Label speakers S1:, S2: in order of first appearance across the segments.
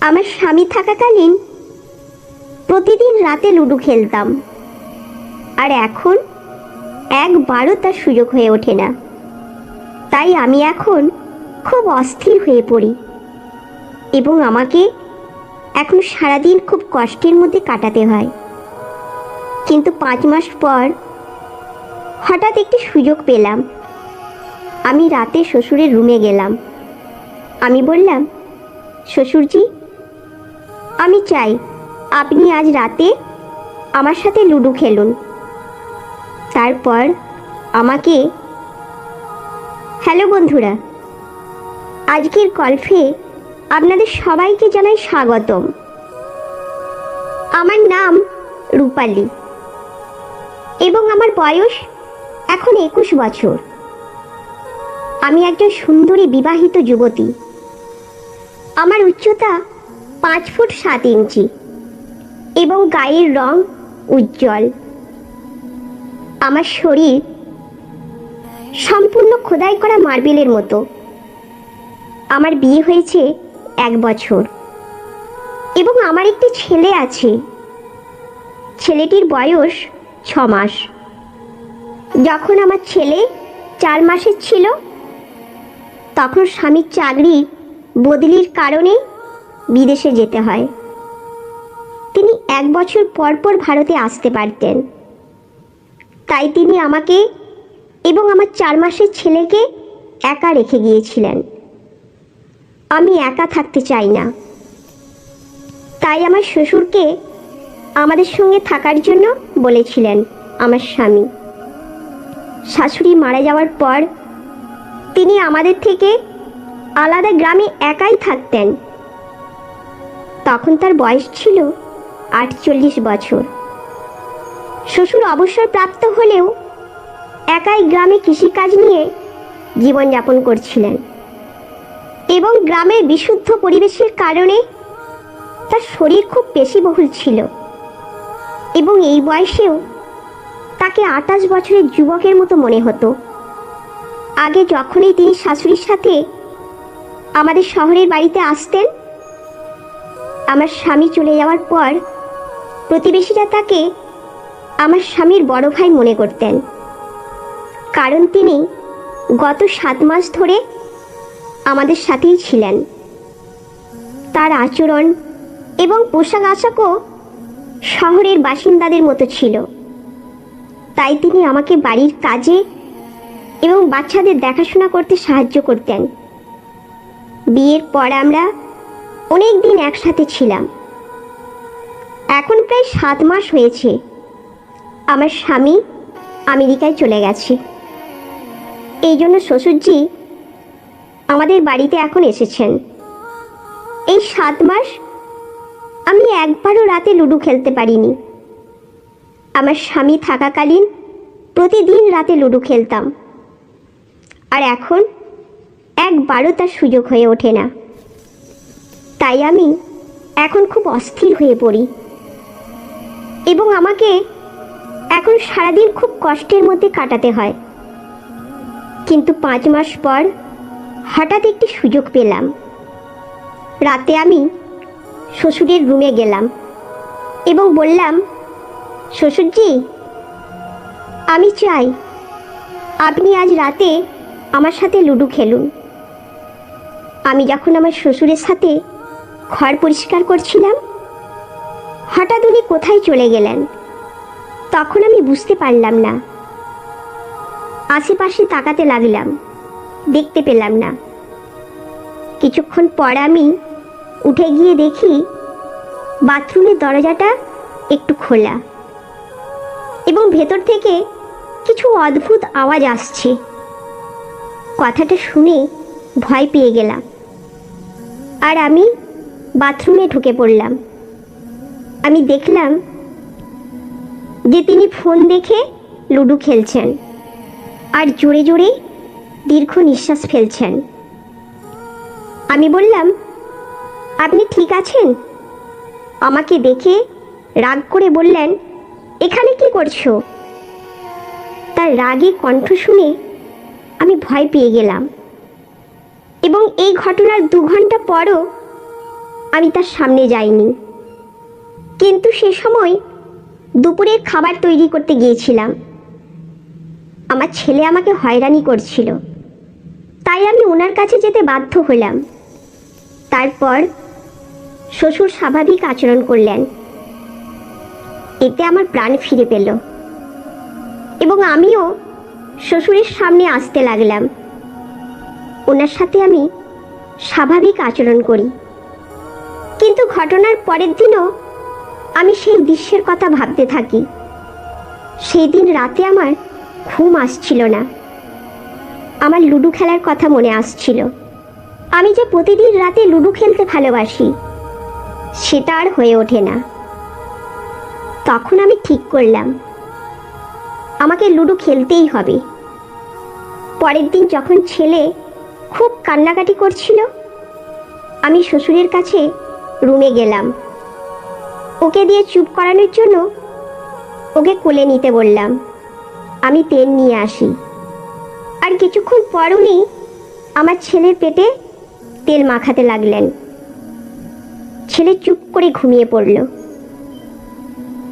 S1: আমার স্বামী থাকাকালীন প্রতিদিন রাতে লুডো খেলতাম, আর এখন একবারও তার সুযোগ হয়ে ওঠে না। তাই আমি এখন খুব অস্থির হয়ে পড়ি এবং আমাকে এখন সারাদিন খুব কষ্টের মধ্যে কাটাতে হয়। কিন্তু 5 মাস পর হঠাৎ একটি সুযোগ পেলাম। আমি রাতে শ্বশুরের রুমে গেলাম। আমি বললাম, শ্বশুরজি, আমি চাই আপনি আজ রাতে আমার সাথে লুডো খেলুন। তারপর আমাকে, হ্যালো বন্ধুরা, আজকের গল্পে আপনাদের সবাইকে জানাই স্বাগতম। আমার নাম রূপালী এবং আমার বয়স এখন 21 বছর। আমি একজন সুন্দরী বিবাহিত যুবতী। আমার উচ্চতা 5 ফুট 7 ইঞ্চি এবং গায়ের রং উজ্জ্বল। আমার শরীর সম্পূর্ণ খোদাই করা মার্বেলের মতো। আমার বিয়ে হয়েছে 1 বছর এবং আমার একটি ছেলে আছে। ছেলেটির বয়স 6 মাস। যখন আমার ছেলে 4 মাসের ছিল, তখন স্বামীর চাকরি বদলির কারণে বিদেশে যেতে হয়। তিনি 1 বছর পর পর ভারতে আসতে পারতেন। তাই তিনি আমাকে এবং আমার 4 মাসের ছেলেকে একা রেখে গিয়েছিলেন। আমি একা থাকতে চাই না। তাই আমার শ্বশুরকে আমাদের সঙ্গে থাকার জন্য বলেছিলেন আমার স্বামী। শাশুড়ি মারা যাওয়ার পর তিনি আমাদের থেকে আলাদা গ্রামে একাই থাকতেন। তখন তার বয়স ছিল 48 বছর। শ্বশুর অবসরপ্রাপ্ত হলেও একাই গ্রামে কৃষিকাজ নিয়ে জীবনযাপন করছিলেন এবং গ্রামের বিশুদ্ধ পরিবেশের কারণে তার শরীর খুব পেশিবহুল ছিল এবং এই বয়সেও তাকে 28 বছরের যুবকের মতো মনে হতো। আগে যখনই তিনি শাশুড়ির সাথে আমাদের শহরের বাড়িতে আসতেন, আমার স্বামী চলে যাওয়ার পর প্রতিবেশীরা তাকে আমার স্বামীর বড় ভাই মনে করতেন, কারণ তিনি গত 7 মাস ধরে আমাদের সাথেই ছিলেন। তার আচরণ এবং পোশাক আশাকও শহরের বাসিন্দাদের মতো ছিল। তাই তিনি আমাকে বাড়ির কাজে এবং বাচ্চাদের দেখাশোনা করতে সাহায্য করতেন। বিয়ের পর আমরা অনেক দিন একসাথে ছিলাম। এখন প্রায় 7 মাস হয়েছে আমার স্বামী আমেরিকায় চলে গেছে। এই জন্য শ্বশুরজি আমাদের বাড়িতে এখন এসেছেন। এই 7 মাস আমি একবারও রাতে লুডো খেলতে পারিনি। আমার স্বামী থাকাকালীন প্রতিদিন রাতে লুডো খেলতাম, আর এখন একবারও তার সুযোগ হয়ে ওঠে না। তাই আমি এখন খুব অস্থির হয়ে পড়ি এবং আমাকে এখন সারাদিন খুব কষ্টের মধ্যে কাটাতে হয়। কিন্তু 5 মাস পর হঠাৎ একটি সুযোগ পেলাম। রাতে আমি শ্বশুরের রুমে গেলাম এবং বললাম, শ্বশুরজি, আমি চাই আপনি আজ রাতে আমার সাথে লুডো খেলুন। আমি যখন আমার শ্বশুরের সাথে ঘর পরিষ্কার করছিলাম, হঠাৎ উনি কোথায় চলে গেলেন তখন আমি বুঝতে পারলাম না। আশেপাশে তাকাতে লাগলাম, দেখতে পেলাম না। কিছুক্ষণ পর আমি উঠে গিয়ে দেখি বাথরুমের দরজাটা একটু খোলা এবং ভেতর থেকে কিছু অদ্ভুত আওয়াজ আসছে। কথাটা শুনে ভয় পেয়ে গেলাম আর আমি বাথরুমে ঢুকে পড়লাম। আমি দেখলাম যে তিনি ফোন দেখে লুডো খেলছেন আর জোরে জোরে দীর্ঘ নিঃশ্বাস ফেলছেন। আমি বললাম, আপনি ঠিক আছেন? আমাকে দেখে রাগ করে বললেন, এখানে কি করছো? তার রাগী কণ্ঠ শুনে আমি ভয় পেয়ে গেলাম এবং এই ঘটনার 2 ঘন্টা পরও আমি তার সামনে যাইনি, কিন্তু সে সময় দুপুরের খাবার তৈরি করতে গিয়েছিলাম। আমার ছেলে আমাকে হয়রানি করছিল, তাই আমি ওনার কাছে যেতে বাধ্য হলাম। তারপর শ্বশুর স্বাভাবিক আচরণ করলেন। এতে আমার প্রাণ ফিরে পেল এবং আমিও শ্বশুরের সামনে আসতে লাগলাম। ওনার সাথে আমি স্বাভাবিক আচরণ করি, কিন্তু ঘটনার পরের দিনও আমি সেই দৃশ্যের কথা ভাবতে থাকি। সেই দিন রাতে আমার ঘুম আসছিল না। আমার লুডো খেলার কথা মনে আসছিল। আমি যে প্রতিদিন রাতে লুডো খেলতে ভালোবাসি, সেটা আর হয়ে ওঠে না। তখন আমি ঠিক করলাম আমাকে লুডো খেলতেই হবে। পরের দিন যখন ছেলে খুব কান্নাকাটি করছিল, আমি শ্বশুরের কাছে রুমে গেলাম। ওকে দিয়ে চুপ করানোর জন্য ওকে কোলে নিতে বললাম। আমি তেল নিয়ে আসি। আর কিছুক্ষণ পর উনি আমার ছেলের পেটে তেল মাখাতে লাগলেন। ছেলে চুপ করে ঘুমিয়ে পড়ল।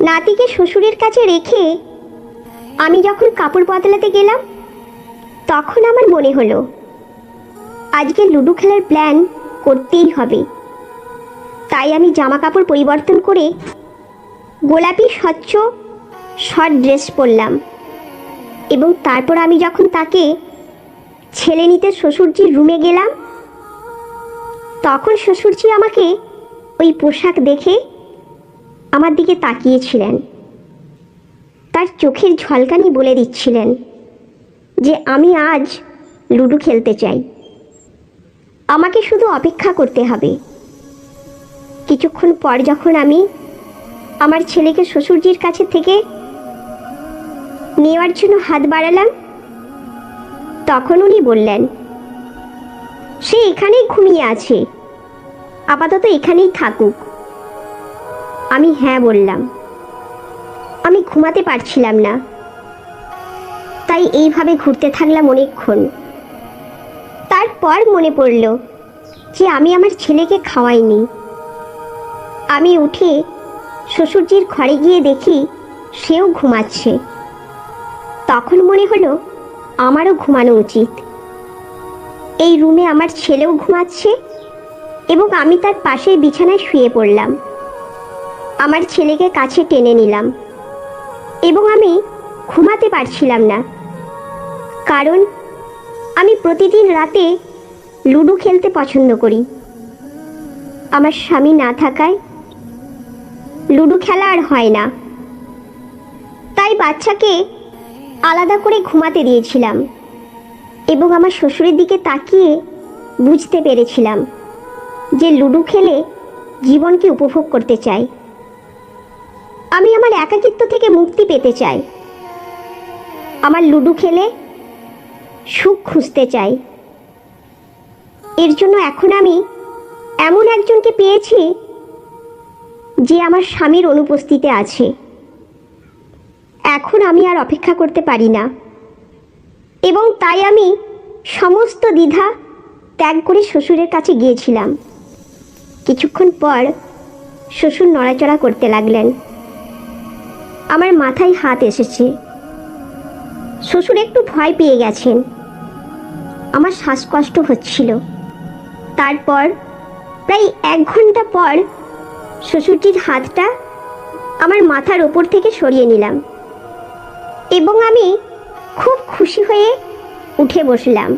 S1: নাতিকে শ্বশুরের কাছে রেখে আমি যখন কাপড় বদলাতে গেলাম, তখন আমার মনে হলো আজকে লুডো খেলার প্ল্যান করতেই হবে। তাই আমি জামা কাপড় পরিবর্তন করে গোলাপি স্বচ্ছ শর্ট ড্রেস পরলাম এবং তারপর আমি যখন তাকে ছেলে নিতে শ্বশুরজির রুমে গেলাম, তখন শ্বশুরজি আমাকে ওই পোশাক দেখে আমার দিকে তাকিয়েছিলেন। তার চোখের ঝলকানি বলে দিচ্ছিলেন যে আমি আজ লুডো খেলতে চাই, আমাকে শুধু অপেক্ষা করতে হবে। কিছুক্ষণ পর যখন আমি আমার ছেলেকে শ্বশুরজির কাছে থেকে নেওয়ার জন্য হাত বাড়ালাম, তখন উনি বললেন, সে এখানেই ঘুমিয়ে আছে, আপাতত এখানেই থাকুক। আমি হ্যাঁ বললাম। আমি ঘুমাতে পারছিলাম না, তাই এইভাবে ঘুরতে থাকলাম অনেকক্ষণ। তারপর মনে পড়ল যে আমি আমার ছেলেকে খাওয়াইনি। আমি উঠে শ্বশুরজির ঘরে গিয়ে দেখি সেও ঘুমাচ্ছে। তখন মনে হলো আমারও ঘুমানো উচিত। এই রুমে আমার ছেলেও ঘুমাচ্ছে এবং আমি তার পাশের বিছানায় শুয়ে পড়লাম। আমার ছেলেকে কাছে টেনে নিলাম এবং আমি ঘুমাতে পারছিলাম না, কারণ আমি প্রতিদিন রাতে লুডো খেলতে পছন্দ করি। আমার স্বামী না থাকায় লুডো খেলা আর হয় না, তাই বাচ্চাকে আলাদা করে ঘুমাতে দিয়েছিলাম এবং আমার শ্বশুরের দিকে তাকিয়ে বুঝতে পেরেছিলাম যে লুডো খেলে জীবনকে উপভোগ করতে চাই। আমি আমার একাকিত্ব থেকে মুক্তি পেতে চাই। আমার লুডো খেলে সুখ খুঁজতে চাই। এর জন্য এখন আমি এমন একজনকে পেয়েছি যে আমার স্বামীর অনুপস্থিতিতে আছে। এখন আমি আর অপেক্ষা করতে পারি না এবং তাই আমি সমস্ত দ্বিধা ত্যাগ করে শ্বশুরের কাছে গিয়েছিলাম। কিছুক্ষণ পর শ্বশুর নড়াচড়া করতে লাগলেন। আমার মাথায় হাত এসেছে। শ্বশুর একটু ভয় পেয়ে গেছেন। আমার শ্বাসকষ্ট হচ্ছিল। তারপর প্রায় 1 ঘন্টা পর শ্বশুরজির হাতটা আমার মাথার ওপর থেকে সরিয়ে নিলাম এবং আমি খুব খুশি হয়ে উঠে বসলাম।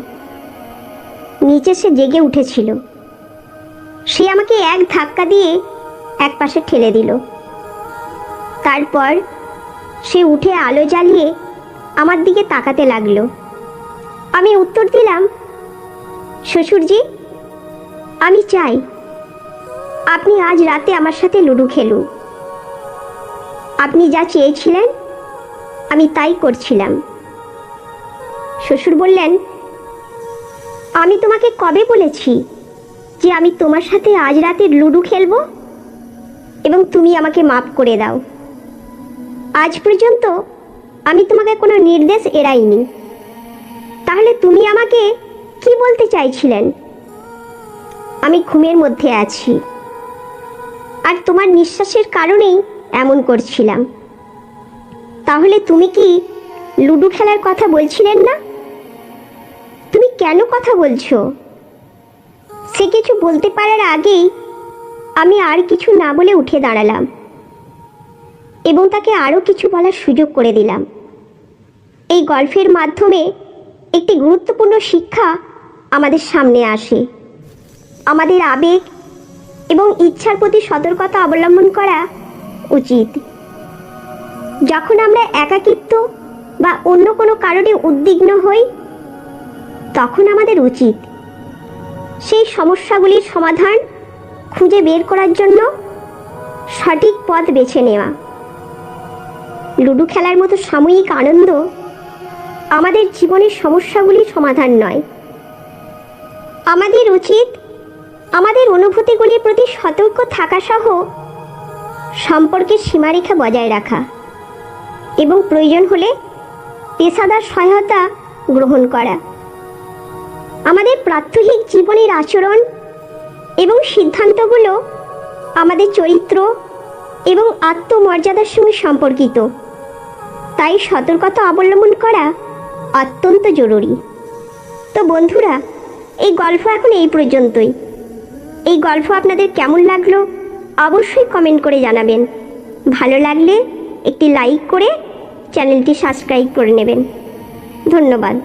S1: নিচে সে জেগে উঠেছিল। সে আমাকে এক ধাক্কা দিয়ে এক পাশে ঠেলে দিল। তারপর সে উঠে আলো জ্বালিয়ে আমার দিকে তাকাতে লাগলো। আমি উত্তর দিলাম, শ্বশুরজি, আমি চাই আপনি আজ রাতে আমার সাথে লুডো খেলুন। আপনি যা চেয়েছিলেন আমি তাই করছিলাম। শ্বশুর বললেন, আমি তোমাকে কবে বলেছি যে আমি তোমার সাথে আজ রাতে লুডো খেলবো এবং তুমি আমাকে মাফ করে দাও? আজ পর্যন্ত আমি তোমাকে কোনো নির্দেশ এড়াইনি। তাহলে তুমি আমাকে কি বলতে চাইছিলেন? আমি ঘুমের মধ্যে আছি, আর তোমার নিঃশ্বাসের কারণেই এমন করছিলাম। তাহলে তুমি কি লুডো খেলার কথা বলছিলেন না? তুমি কেন কথা বলছো? সে কিছু বলতে পারার আগেই আমি আর কিছু না বলে উঠে দাঁড়ালাম এবং তাকে আরও কিছু বলার সুযোগ করে দিলাম। এই গল্পের মাধ্যমে একটি গুরুত্বপূর্ণ শিক্ষা আমাদের সামনে আসে। আমাদের আবেগ এবং ইচ্ছার প্রতি সতর্কতা অবলম্বন করা উচিত। যখন আমরা একাকিত্ব বা অন্য কোনো কারণে উদ্বিগ্ন হই, তখন আমাদের উচিত সেই সমস্যাগুলির সমাধান খুঁজে বের করার জন্য সঠিক পথ বেছে নেওয়া। লুডো খেলার মতো সাময়িক আনন্দ আমাদের জীবনের সমস্যাগুলির সমাধান নয়। আমাদের উচিত আমাদের অনুভূতিগুলির প্রতি সতর্ক থাকা সহ সম্পর্কের সীমারেখা বজায় রাখা এবং প্রয়োজন হলে পেশাদার সহায়তা গ্রহণ করা। আমাদের প্রাত্যহিক জীবনের আচরণ এবং সিদ্ধান্তগুলো আমাদের চরিত্র এবং আত্মমর্যাদার সঙ্গে সম্পর্কিত, তাই সতর্কতা অবলম্বন করা অত্যন্ত জরুরি। তো বন্ধুরা, এই গল্প এখন এই পর্যন্তই। এই গল্প আপনাদের কেমন লাগলো অবশ্যই কমেন্ট করে জানাবেন। ভালো লাগলে একটি লাইক করে চ্যানেলটি সাবস্ক্রাইব করে নেবেন। ধন্যবাদ।